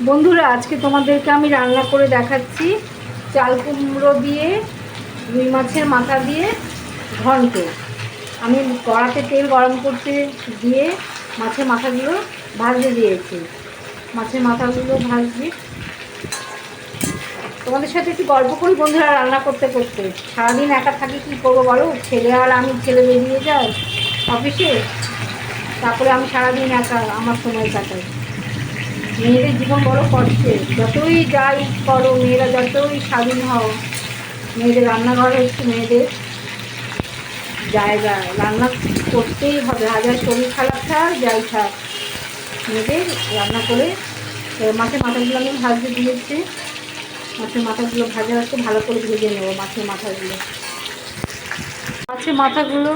বন্ধুরা, আজকে তোমাদেরকে আমি রান্না করে দেখাচ্ছি চাল কুমড়ো দিয়ে রুই মাছের মাথা দিয়ে ঘন্ট। আমি কড়াতে তেল গরম করতে দিয়ে মাছের মাথাগুলো ভাজতে দিয়েছি। মাছের মাথাগুলো ভাজছি, তোমাদের সাথে একটু গল্প করি বন্ধুরা। রান্না করতে করতে সারাদিন একা থাকি, কী করবো বলো? ছেলে আর আমি, ছেলে বেরিয়ে যায় অফিসে, তারপরে আমি সারাদিন একা আমার সময় কাটাই। মেয়েদের জীবন বড় কষ্টের, যতই যাই করো মেয়েরা, যতই স্বাধীন হও, মেয়েদের রান্নাঘরে একটু মেয়েদের জায়গা, রান্না করতেই হবে। হাজার শরীর খারাপ থাক, যাই থাক, মেয়েদের রান্না করে। মাছের মাথাগুলো আমি ভাজতে দিয়েছি। মাছের মাথাগুলো ভাজা একটু ভালো করে ভেজে নেবো। মাছের মাথাগুলো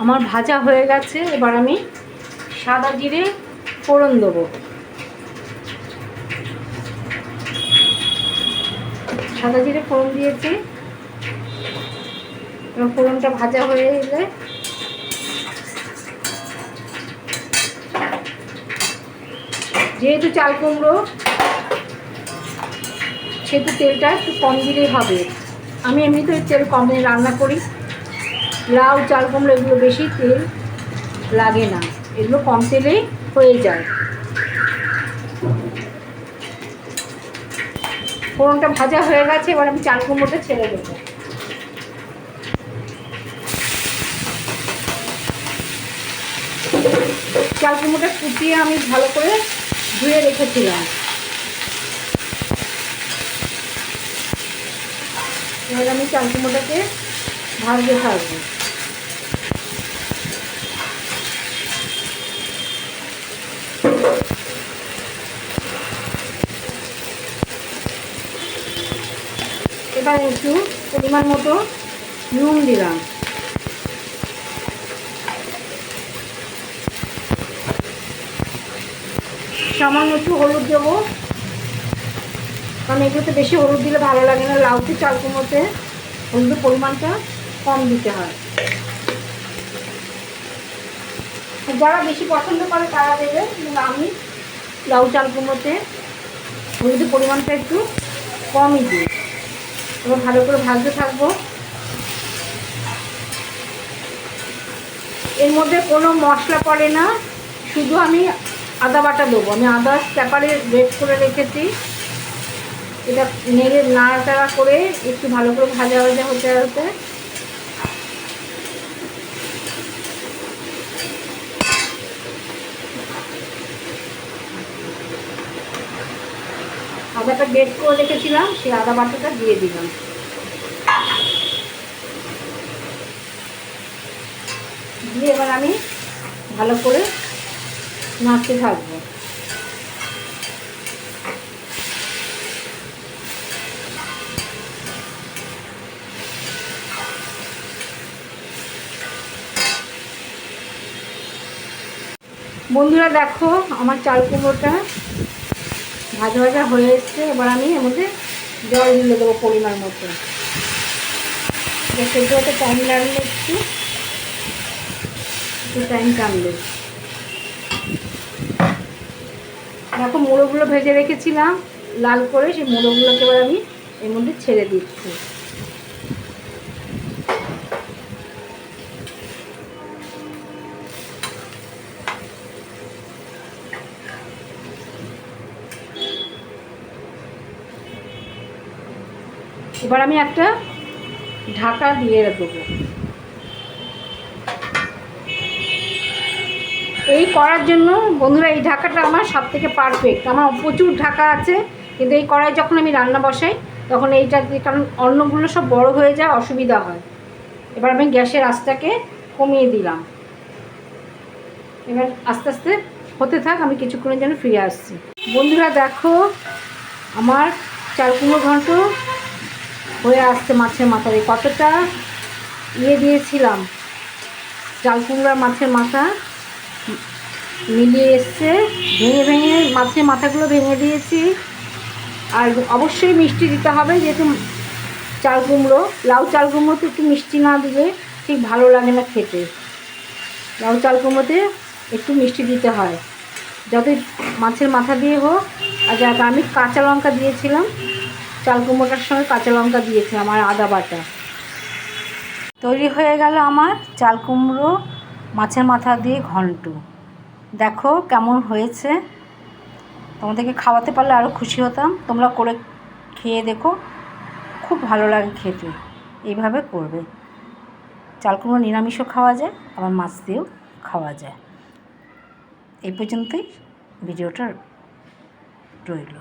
আমার ভাজা হয়ে গেছে। এবার আমি সাদা জিরে ফোড়ন দেবো। সাদা জিরে ফোড়ন দিয়েছি। এবার ফোড়নটা ভাজা হয়ে এলে যেহেতু চাল কুমড়ো, সেহেতু তেলটা একটু কম দিলেই হবে। আমি এমনিতে তেল কম দিয়ে রান্না করি। লাউ, চাল কুমড়ো এগুলো বেশি তেল লাগে না, এগুলো কম তেলেই হয়ে যায়। ফোড়নটা ভাজা হয়ে গেছে, এবার আমি চাল কুমড়োটা ছেড়ে দেবো। চাল কুমড়োটা কুটিয়ে আমি ভালো করে ধুয়ে রেখেছিলাম। এবার আমি চাল কুমড়োটাকে ভাজতে থাকবো। এবার একটু পরিমাণ মতো নুন দিলাম। সামান্য একটু হলুদ দেবো, কারণ এগুলোতে বেশি হলুদ দিলে ভালো লাগে না। লাউতে, চাল কুমড়োতে হলুদের পরিমাণটা কম দিতে হয়। যারা বেশি পছন্দ করে তারা দেবে, কিন্তু আমি লাউ চাল কুমড়োতে হলুদের পরিমাণটা একটু কমই দিই। এবার ভালো করে ভাজতে থাকবো। এর মধ্যে কোনো মশলা পড়ে না, শুধু আমি আদা বাটা দেবো। আমি আদা পেপারে রেড করে রেখেছি। এটা নেড়ে নাড়াচাড়া করে একটু ভালো করে ভাজা ভাজা হতে হতে আদাটা বেট করে রেখেছিলাম, সেই আদা বাটাটা দিয়ে দিলাম। দিয়ে এবার আমি ভালো করে নাড়তে থাকবো। বন্ধুরা দেখো, আমার চাল কুমড়োটা ভাজা ভাজা হয়ে এসছে। এবার আমি এর মধ্যে জল ঢেলে দেবো পরিমাণ মতো। সেদ্ধ হতে টাইম লাগলে একটু টাইম টানবে। দেখো, মুড়োগুলো ভেজে রেখেছিলাম লাল করে, সেই মুড়োগুলোকে এবার আমি এর মধ্যে ছেড়ে দিচ্ছি। এবার আমি একটা ঢাকা দিয়ে দেবো। এই করার জন্য বন্ধুরা, এই ঢাকাটা আমার সব থেকে পারফেক্ট। আমার প্রচুর ঢাকা আছে, কিন্তু এই কড়াই যখন আমি রান্না বসাই তখন এইটা দিয়ে, কারণ অন্যগুলো সব বড় হয়ে যায়, অসুবিধা হয়। এবার আমি গ্যাসের আঁচটাকে কমিয়ে দিলাম। এবার আস্তে আস্তে হতে থাক, আমি কিছুক্ষণের জন্য ফিরে আসছি। বন্ধুরা দেখো, আমার চাল কুমড়ো ঘন্ট হয়ে আসছে। মাছের মাথা দিয়ে কতটা দিয়েছিলাম, চাল কুমড়ার মাছের মাথা মিলিয়ে এসছে। ভেঙে ভেঙে মাছের মাথাগুলো ভেঙে দিয়েছি। আর অবশ্যই মিষ্টি দিতে হবে, যেহেতু চাল কুমড়ো, লাউ চাল কুমড়োতে একটু মিষ্টি না দিলে ঠিক ভালো লাগে না খেতে। লাউ চাল কুমড়োতে একটু মিষ্টি দিতে হয়, যতই মাছের মাথা দিয়ে হোক আর যাক আমি কাঁচা লঙ্কা দিয়েছিলাম, চাল কুমড়োটার সঙ্গে কাঁচা লঙ্কা দিয়েছিলাম আর আদা বাটা। তৈরি হয়ে গেল আমার চাল কুমড়ো মাছের মাথা দিয়ে ঘন্ট। দেখো কেমন হয়েছে। তোমাদেরকে খাওয়াতে পারলে আরও খুশি হতাম। তোমরা করে খেয়ে দেখো, খুব ভালো লাগে খেতে। এইভাবে করবে। চাল কুমড়ো নিরামিষও খাওয়া যায়, আবার মাছ দিয়েও খাওয়া যায়। এই পর্যন্তই ভিডিওটা রইল।